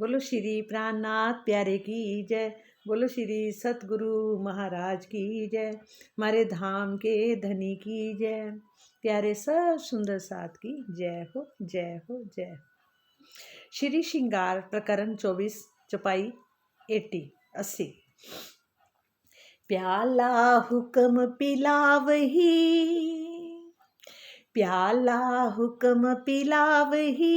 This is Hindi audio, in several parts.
बोलो श्री प्राणनाथ प्यारे की जय। बोलो श्री सतगुरु महाराज की जय। हमारे धाम के धनी की जय। प्यारे सब सुंदर साथ की जय हो जय हो जय। श्री श्रृंगार प्रकरण 24 चौपाई 80। प्याला हुक्म पिलावही, प्याला हुक्म पिलावही,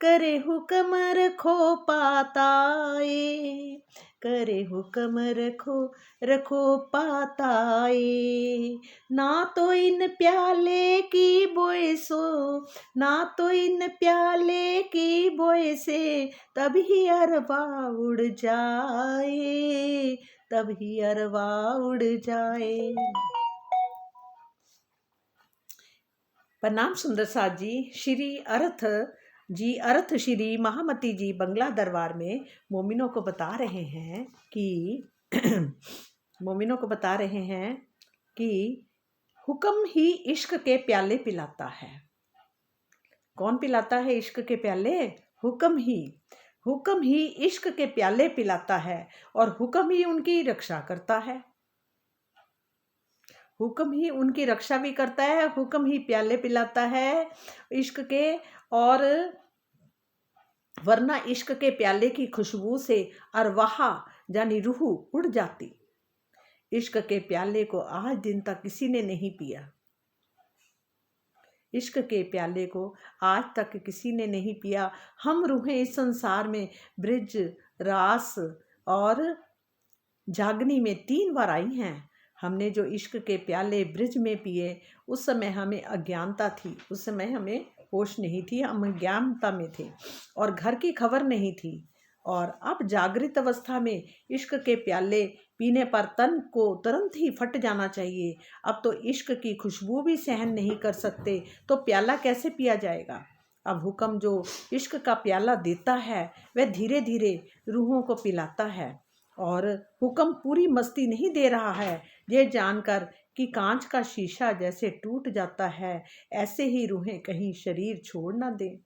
करे हुक्म रखो पाताए, करे हुक्म रखो पाताए। ना तो इन प्याले की बोए सो, ना तो इन प्याले की बोए से तभी अरवा उड़ जाए, तभी अरवा उड़ जाए। प्रणाम सुंदर साथ जी। श्री अर्थ श्री महामती जी बंगला दरबार में मोमिनों को बता रहे हैं कि मोमिनों को बता रहे हैं कि हुक्म ही इश्क के प्याले पिलाता है। कौन पिलाता है इश्क के प्याले? हुक्म ही इश्क के प्याले पिलाता है और हुक्म ही उनकी रक्षा करता है। हुक्म ही उनकी रक्षा भी करता है, हुक्म ही प्याले पिलाता है इश्क के। और वरना इश्क के प्याले की खुशबू से अरवाह यानी रूह उड़ जाती। इश्क के प्याले को आज दिन तक किसी ने नहीं पिया। इश्क के प्याले को आज तक किसी ने नहीं पिया। हम रूहें इस संसार में ब्रिज, रास और जागनी में 3 बार आई हैं। हमने जो इश्क के प्याले ब्रिज में पिए, उस समय हमें अज्ञानता थी, उस समय हमें होश नहीं थी, हम अज्ञानता में थे और घर की खबर नहीं थी। और अब जागृत अवस्था में इश्क के प्याले पीने पर तन को तुरंत ही फट जाना चाहिए। अब तो इश्क की खुशबू भी सहन नहीं कर सकते, तो प्याला कैसे पिया जाएगा? अब हुक्म जो इश्क का प्याला देता है वह धीरे धीरे रूहों को पिलाता है। और हुक्म पूरी मस्ती नहीं दे रहा है, ये जानकर कि कांच का शीशा जैसे टूट जाता है, ऐसे ही रूहें कहीं शरीर छोड़ ना दें।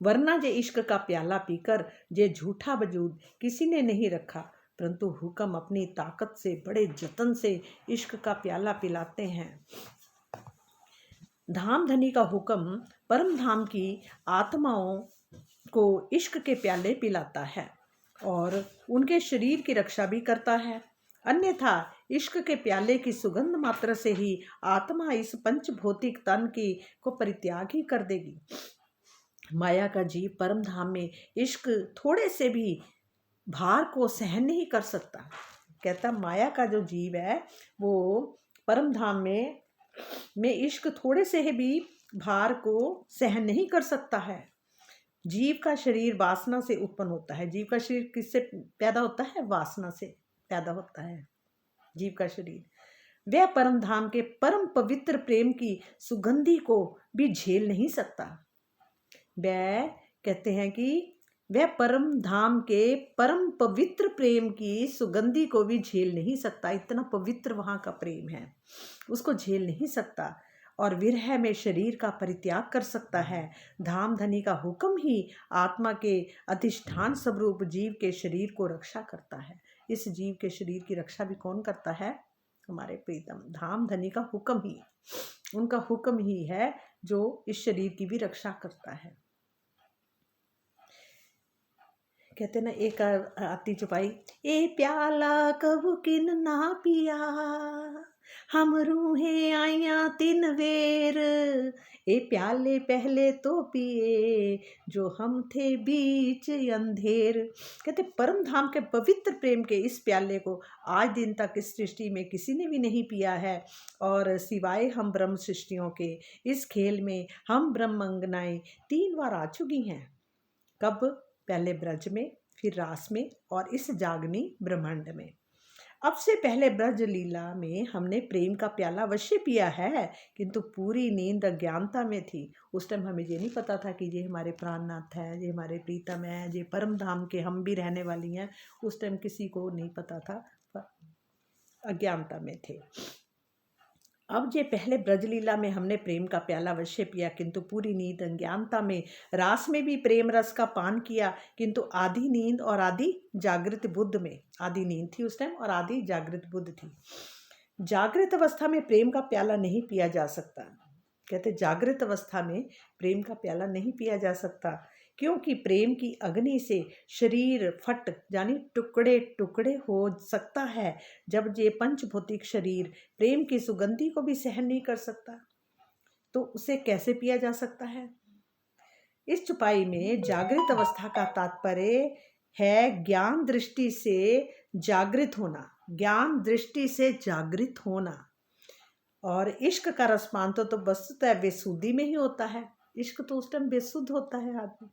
वरना जे इश्क का प्याला पीकर जे झूठा वजूद किसी ने नहीं रखा, परंतु हुक्म अपनी ताकत से बड़े जतन से इश्क का प्याला पिलाते हैं। धाम धनी का हुक्म परम धाम की आत्माओं को इश्क के प्याले पिलाता है और उनके शरीर की रक्षा भी करता है। अन्यथा इश्क के प्याले की सुगंध मात्र से ही आत्मा इस पंचभौतिक तन की को परित्याग ही कर देगी। माया का जीव परम धाम में इश्क थोड़े से भी भार को सहन नहीं कर सकता। कहता माया का जो जीव है वो परम धाम में इश्क थोड़े से ही भी भार को सहन नहीं कर सकता है। जीव का शरीर वासना से उत्पन्न होता है। जीव का शरीर किससे पैदा होता है? वासना से पैदा होता है जीव का शरीर। वह परम धाम के परम पवित्र प्रेम की सुगंधी को भी झेल नहीं सकता। वह कहते हैं कि वह परम धाम के परम पवित्र प्रेम की सुगंधी को भी झेल नहीं सकता। इतना पवित्र वहाँ का प्रेम है, उसको झेल नहीं सकता और विरह में शरीर का परित्याग कर सकता है। धाम धनी का हुक्म ही आत्मा के अधिष्ठान स्वरूप जीव के शरीर को रक्षा करता है। इस जीव के शरीर की रक्षा भी कौन करता है? हमारे प्रीतम धाम धनी का हुक्म ही, उनका हुक्म ही है जो इस शरीर की भी रक्षा करता है। कहते ना एक आती चुपाई, ए प्याला कबू किन ना पिया, हम रूहें आइया 3 वेर, ए प्याले पहले तो पिए जो हम थे बीच अंधेर। कहते परम धाम के पवित्र प्रेम के इस प्याले को आज दिन तक इस सृष्टि में किसी ने भी नहीं पिया है और सिवाय हम ब्रह्म सृष्टियों के इस खेल में हम ब्रह्मंगनाएं 3 बार आ चुकी हैं। कब? पहले ब्रज में, फिर रास में और इस जागनी ब्रह्मांड में। अब से पहले ब्रज लीला में हमने प्रेम का प्याला अवश्य पिया है, किंतु पूरी नींद अज्ञानता में थी। उस टाइम हमें ये नहीं पता था कि ये हमारे प्राणनाथ है, ये हमारे प्रीतम है, ये परम धाम के हम भी रहने वाली हैं। उस टाइम किसी को नहीं पता था, अज्ञानता में थे। अब जे पहले ब्रजलीला में हमने प्रेम का प्याला अवश्य पिया, किंतु पूरी नींद अज्ञानता में, रास में भी प्रेम रस का पान किया, किंतु आधी नींद और आधी जागृत बुद्ध में, आधी नींद थी उस टाइम और आधी जागृत बुद्ध थी। जागृत अवस्था में प्रेम का प्याला नहीं पिया जा सकता। कहते जागृत अवस्था में प्रेम का प्याला नहीं पिया जा सकता, क्योंकि प्रेम की अग्नि से शरीर फट यानी टुकड़े टुकड़े हो सकता है, जब ये पंचभौतिक शरीर प्रेम की सुगंधी को भी सहन नहीं कर सकता, तो उसे कैसे पिया जा सकता है। इस चुपाई में जागृत अवस्था का तात्पर्य है ज्ञान दृष्टि से जागृत होना, ज्ञान दृष्टि से जागृत होना। और इश्क का रसपान तो वस्तुतः बेसुधी में ही होता है। इश्क तो उस टाइम बेसुध होता है, आदमी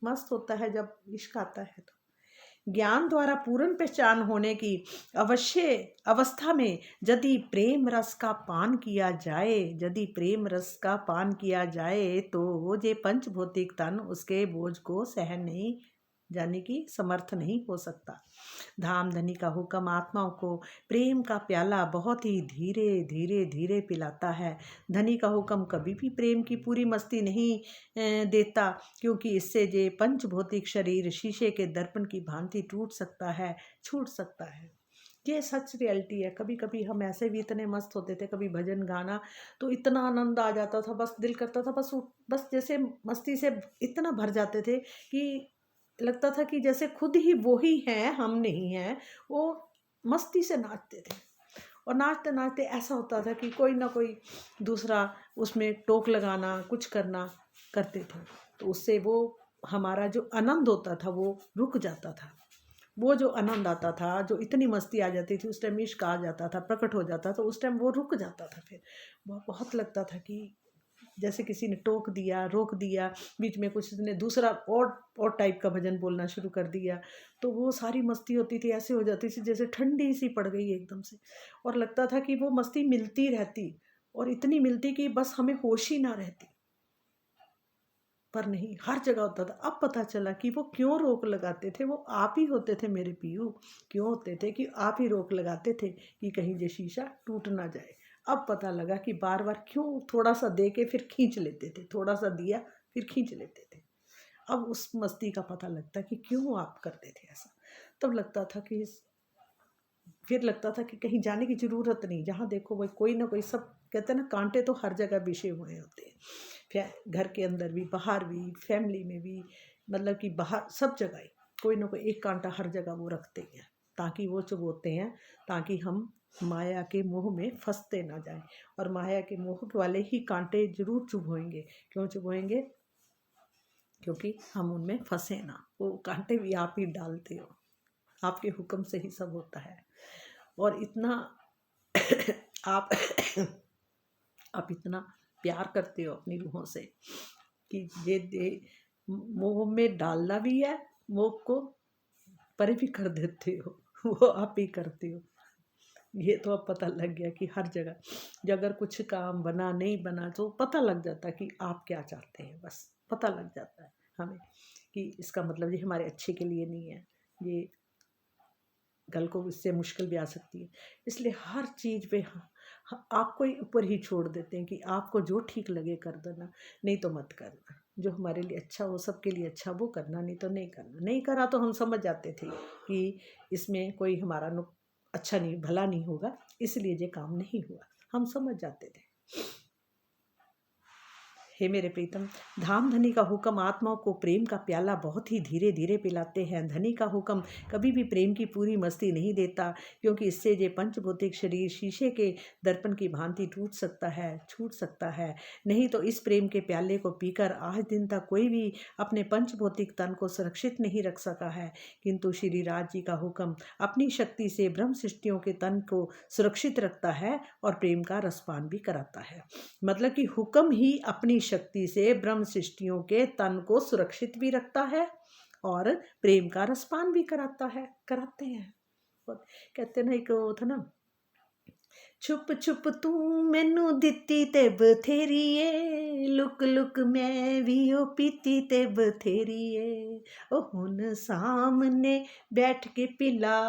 मस्त होता है जब इश्क आता है। तो ज्ञान द्वारा पूर्ण पहचान होने की अवश्य अवस्था में यदि प्रेम रस का पान किया जाए, यदि प्रेम रस का पान किया जाए, तो वो जो पंचभौतिक तन उसके बोझ को सहन नहीं, जाने की समर्थ नहीं हो सकता। धाम धनी का हुक्म आत्माओं को प्रेम का प्याला बहुत ही धीरे धीरे धीरे पिलाता है। धनी का हुक्म कभी भी प्रेम की पूरी मस्ती नहीं देता, क्योंकि इससे जे पंचभौतिक शरीर शीशे के दर्पण की भांति टूट सकता है, छूट सकता है। ये सच रियलिटी है। कभी कभी हम ऐसे भी इतने मस्त होते थे, कभी भजन गाना तो इतना आनंद आ जाता था, बस दिल करता था बस जैसे मस्ती से इतना भर जाते थे कि लगता था कि जैसे खुद ही वो ही हैं, हम नहीं हैं। वो मस्ती से नाचते थे और नाचते नाचते ऐसा होता था कि कोई ना कोई दूसरा उसमें टोक लगाना, कुछ करना करते थे, तो उससे वो हमारा जो आनंद होता था वो रुक जाता था। वो जो आनंद आता था, जो इतनी मस्ती आ जाती थी, उस टाइम इश्क आ जाता था, प्रकट हो जाता था, उस टाइम वो रुक जाता था। फिर वो बहुत लगता था कि जैसे किसी ने टोक दिया, रोक दिया, बीच में कुछ ने दूसरा और टाइप का भजन बोलना शुरू कर दिया, तो वो सारी मस्ती होती थी ऐसे हो जाती थी जैसे ठंडी सी पड़ गई एकदम से, और लगता था कि वो मस्ती मिलती रहती और इतनी मिलती कि बस हमें होश ही ना रहती। पर नहीं, हर जगह होता था। अब पता चला कि वो क्यों रोक लगाते थे, वो आप ही होते थे मेरे पीयू। क्यों होते थे कि आप ही रोक लगाते थे कि कहीं ये शीशा टूट ना जाए। अब पता लगा कि बार बार क्यों थोड़ा सा दे के फिर खींच लेते थे, थोड़ा सा दिया फिर खींच लेते थे। अब उस मस्ती का पता लगता कि क्यों आप करते थे ऐसा। तब लगता था कि फिर लगता था कि कहीं जाने की ज़रूरत नहीं, जहाँ देखो वही कोई ना कोई, सब कहते हैं ना कांटे तो हर जगह बिछे हुए होते हैं, फिर घर के अंदर भी, बाहर भी, फैमिली में भी, मतलब कि बाहर सब जगह कोई ना कोई एक कांटा हर जगह वो रखते हैं, ताकि वो चुभोते हैं, ताकि हम माया के मोह में फंसते ना जाएं। और माया के मोह वाले ही कांटे जरूर चुभोएंगे। क्यों चुभोएंगे? क्योंकि हम उनमें फंसे ना। वो कांटे भी आप ही डालते हो, आपके हुक्म से ही सब होता है। और इतना आप आप इतना प्यार करते हो अपनी रूहों से कि ये दे मोह में डालना भी है, मोह को परे भी कर देते हो, वो आप ही करते हो। ये तो अब पता लग गया कि हर जगह जो अगर कुछ काम बना नहीं बना तो पता लग जाता कि आप क्या चाहते हैं, बस पता लग जाता है हमें कि इसका मतलब ये हमारे अच्छे के लिए नहीं है, ये कल को इससे मुश्किल भी आ सकती है। इसलिए हर चीज़ पे आपको ही ऊपर ही छोड़ देते हैं कि आपको जो ठीक लगे कर देना, नहीं तो मत करना। जो हमारे लिए अच्छा हो, सबके लिए अच्छा, वो करना, नहीं तो नहीं करना। नहीं करा तो हम समझ जाते थे कि इसमें कोई हमारा अच्छा नहीं, भला नहीं होगा, इसलिए ये काम नहीं हुआ, हम समझ जाते थे। हे मेरे प्रीतम, धाम धनी का हुक्म आत्माओं को प्रेम का प्याला बहुत ही धीरे धीरे पिलाते हैं। धनी का हुक्म कभी भी प्रेम की पूरी मस्ती नहीं देता, क्योंकि इससे ये पंचभौतिक शरीर शीशे के दर्पण की भांति टूट सकता है, छूट सकता है। नहीं तो इस प्रेम के प्याले को पीकर आज दिन तक कोई भी अपने पंचभौतिक तन को सुरक्षित नहीं रख सका है, किंतु श्री राज जी का हुक्म अपनी शक्ति से ब्रह्म सृष्टियों के तन को सुरक्षित रखता है और प्रेम का रसपान भी कराता है। मतलब कि हुक्म ही अपनी शक्ति से ब्रह्म सृष्टियों के तन को सुरक्षित भी रखता है और प्रेम का रसपान भी कराते हैं। कहते ना, एक वो था ना, छुप छुप तू मैनू दिती ते बथेरीए, लुक लुक मैं भी ओ पीती ते बथेरीए, ओ हुन सामने बैठ के पिला,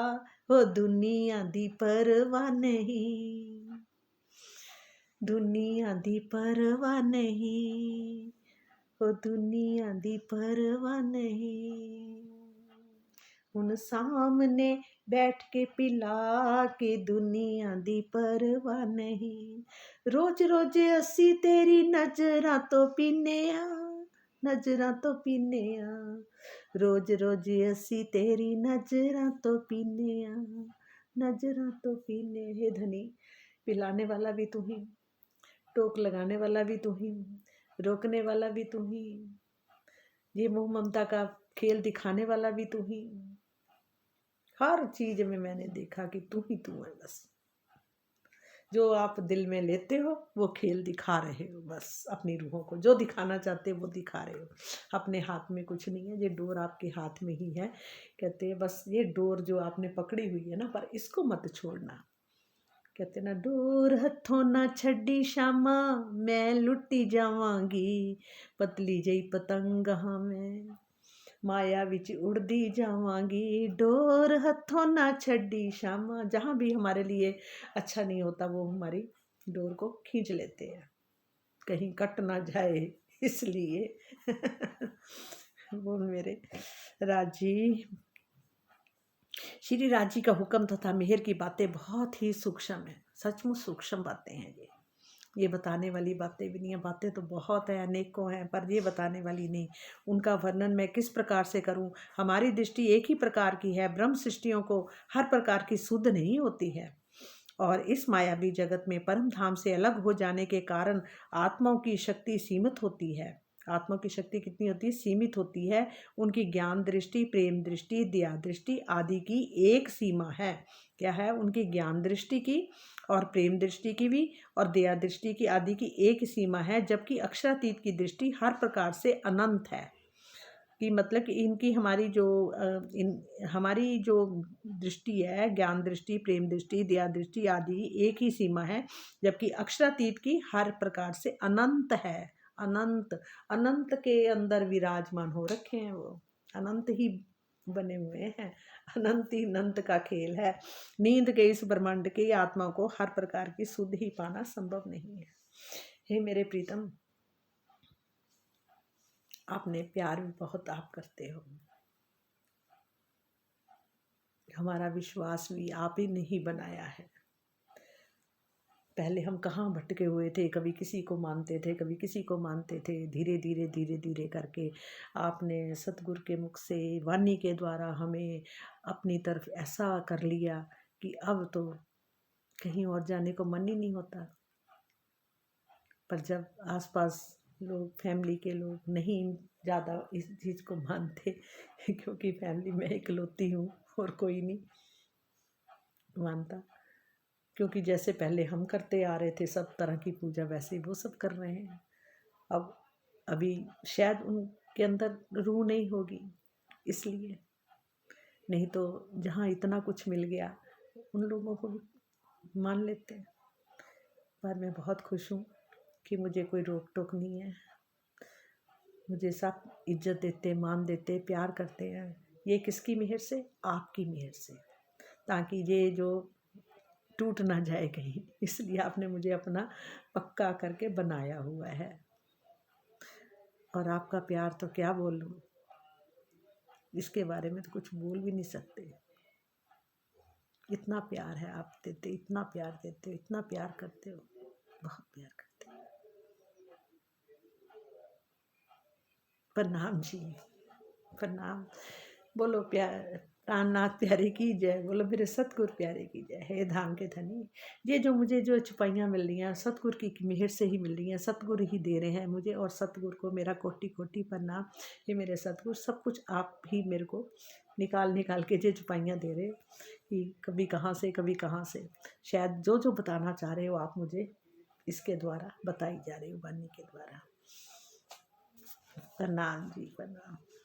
ओ दुनिया दी परवाह नहीं। दुनिया दी परवाह नहीं, ओ दुनिया दी परवाह नहीं, हुन सामने बैठ के पिला के दुनिया दी परवाह नहीं, रोज रोज असी तेरी नजरां तो पीने आ, नजरां तो पीने आ, रोज रोज असी तेरी नजरां तो पीने आ, नजरां तो पीने। हे धनी, पिलाने वाला भी तू ही, टोक लगाने वाला भी तू ही, रोकने वाला भी तू ही, ये मोह ममता का खेल दिखाने वाला भी तू ही। हर चीज में मैंने देखा कि तू ही तू है बस। जो आप दिल में लेते हो वो खेल दिखा रहे हो बस अपनी रूहों को, जो दिखाना चाहते हो वो दिखा रहे हो। अपने हाथ में कुछ नहीं है, ये डोर आपके हाथ में ही है। कहते हैं बस ये डोर जो आपने पकड़ी हुई है ना, पर इसको मत छोड़ना। कहते ना, डोर हथों ना छड़ी शामा, मैं लुटी जावांगी, पतली जई पतंग हाँ मैं, माया विच उड़दी जावांगी, डोर हथों ना छड़ी शामा। जहाँ भी हमारे लिए अच्छा नहीं होता वो हमारी डोर को खींच लेते हैं, कहीं कट ना जाए इसलिए। बोल मेरे राजी। श्री राजी का हुक्म तथा मेहर की बातें बहुत ही सूक्ष्म है, सचमुच सूक्ष्म बातें हैं ये बताने वाली बातें भी नहीं है। बातें तो बहुत है, अनेकों हैं, पर ये बताने वाली नहीं। उनका वर्णन मैं किस प्रकार से करूं? हमारी दृष्टि एक ही प्रकार की है, ब्रह्म सृष्टियों को हर प्रकार की सुध नहीं होती है, और इस मायावी जगत में परम धाम से अलग हो जाने के कारण आत्माओं की शक्ति सीमित होती है। आत्मा की शक्ति कितनी होती है? सीमित होती है। उनकी ज्ञान दृष्टि, प्रेम दृष्टि, दया दृष्टि आदि की एक सीमा है। क्या है? उनकी ज्ञान दृष्टि की और प्रेम दृष्टि की भी और दया दृष्टि की आदि की एक सीमा है, जबकि अक्षरातीत की दृष्टि हर प्रकार से अनंत है। कि मतलब कि इनकी हमारी जो दृष्टि है, ज्ञान दृष्टि, प्रेम दृष्टि, दया दृष्टि आदि एक ही सीमा है, जबकि अक्षरातीत की हर प्रकार से अनंत है। अनंत, अनंत के अंदर विराजमान हो रखे हैं वो, अनंत ही बने हुए हैं। अनंत ही अनंत का खेल है। नींद के इस ब्रह्मांड की आत्मा को हर प्रकार की सुध ही पाना संभव नहीं है। हे मेरे प्रीतम, आपने प्यार भी बहुत आप करते हो, हमारा विश्वास भी आप ही ने ही बनाया है। पहले हम कहाँ भटके हुए थे, कभी किसी को मानते थे, कभी किसी को मानते थे। धीरे धीरे धीरे धीरे करके आपने सतगुरु के मुख से, वाणी के द्वारा हमें अपनी तरफ ऐसा कर लिया कि अब तो कहीं और जाने को मन ही नहीं होता। पर जब आसपास लोग, फैमिली के लोग नहीं ज़्यादा इस चीज़ को मानते, क्योंकि फैमिली में इकलौती हूँ और कोई नहीं मानता, क्योंकि जैसे पहले हम करते आ रहे थे सब तरह की पूजा, वैसे वो सब कर रहे हैं। अब अभी शायद उनके अंदर रूह नहीं होगी, इसलिए। नहीं तो जहाँ इतना कुछ मिल गया उन लोगों को भी मान लेते हैं। पर मैं बहुत खुश हूँ कि मुझे कोई रोक टोक नहीं है, मुझे सब इज्जत देते, मान देते, प्यार करते हैं। ये किसकी मेहर से? आपकी मेहर से, ताकि ये जो टूट ना जाए कहीं, इसलिए आपने मुझे अपना पक्का करके बनाया हुआ है। और आपका प्यार तो क्या बोलूं, इसके बारे में तो कुछ बोल भी नहीं सकते। इतना प्यार है आप देते, इतना प्यार देते हो, इतना प्यार करते हो, बहुत प्यार करते हो। प्रणाम जी, प्रणाम। बोलो प्यार, प्राणनाथ प्यारे की जय, बोलो मेरे सतगुरु प्यारे की जय। हे धाम के धनी, ये जो मुझे जो छुपाइयाँ मिल रही हैं सतगुरु की मेहर से ही मिल रही हैं, सतगुरु ही दे रहे हैं मुझे, और सतगुरु को मेरा कोटि कोटि प्रणाम। ये मेरे सतगुरु, सब कुछ आप ही मेरे को निकाल निकाल के जो छुपाइयाँ दे रहे, कि कभी कहाँ से कभी कहाँ से। शायद जो जो बताना चाह रहे हो आप मुझे इसके द्वारा बताई जा रही हो, वाणी के द्वारा। प्रणाम जी, प्रणाम।